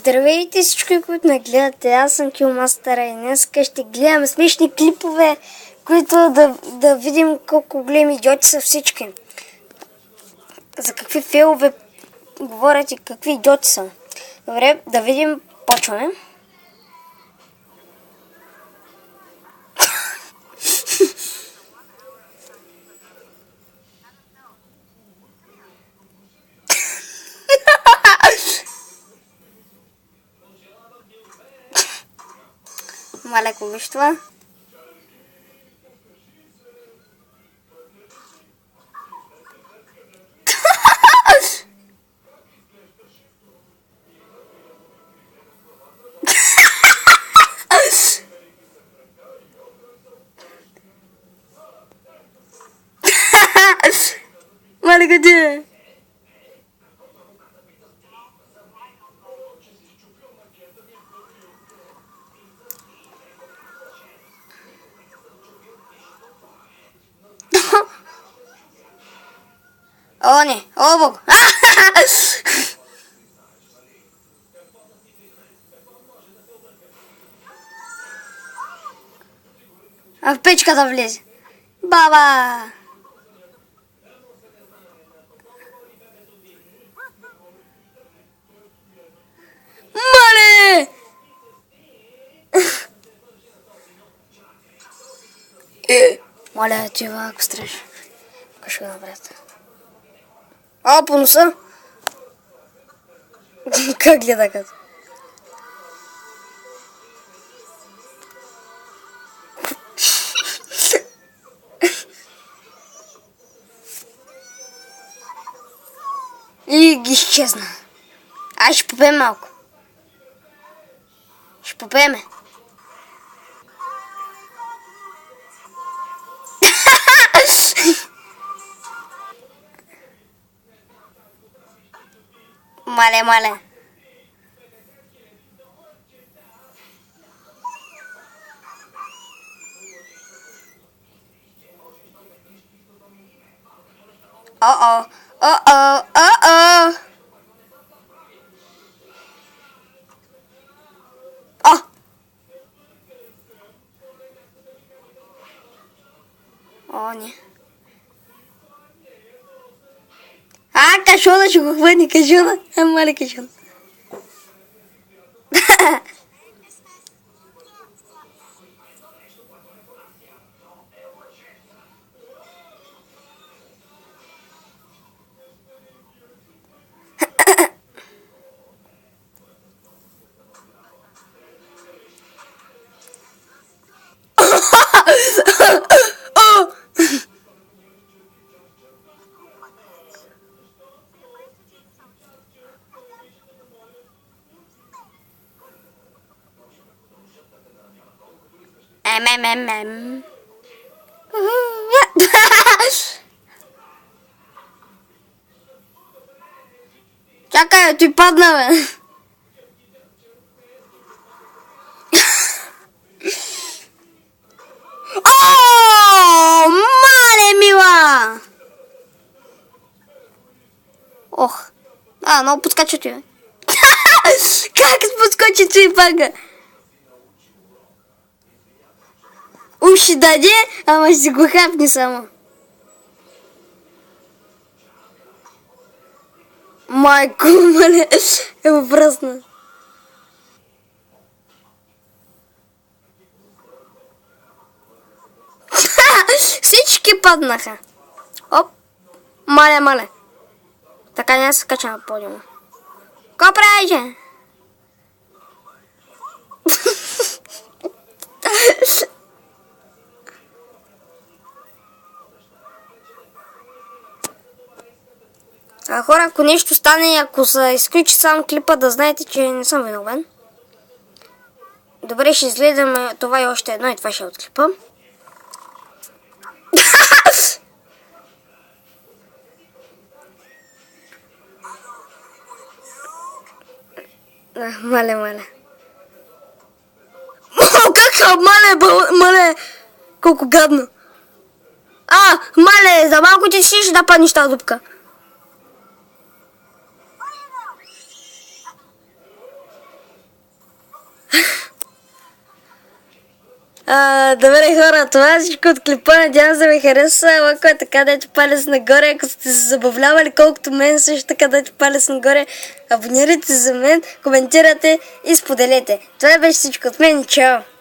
Здравейте всички, които ме гледате. Аз съм Килмастера и днес ще гледаме смешни клипове, които да видим колко големи идиоти са всички. За какви фейлове говорят и какви идиоти са. Добре, да видим. Почваме. Малеко виж това. Малеко ти. О, не! О, Бог! А в печката влезе. Баба! Мале! Моля, ти ако страш. Какво ще го направят? А, по носа? Как гледа като? И ги изчезна. Ай, ще попеем малко. Ще попееме. Мале. О-о. О, не. Кашона ще го хвани, кашона. Мале кашона. Чакай, ти падна, бе. О, мале мила! Ох, много подскача ти, бе. Как подскочи ти, пага? Уши даде, ама си го хапни само. Майко, мале, го пръсна. Всички паднаха. Оп, мале. Така няма се кача на подиума. Ко правите? Хора, ако нещо стане, ако се изключи само клипа, да знаете, че не съм виновен. Добре, ще изгледаме това и още едно и това ще е от клипа. Мале. Как мале, колко гадно. Мале, за малко ти ще да паднеш тази дупка. Добре хора, това е всичко от клипа. Надявам се да ви хареса. Лайко е така, дайте палец нагоре. Ако сте се забавлявали колкото мен, също така дайте палец нагоре. Абонирайте се за мен, коментирате и споделете. Това беше всичко от мен. Чао!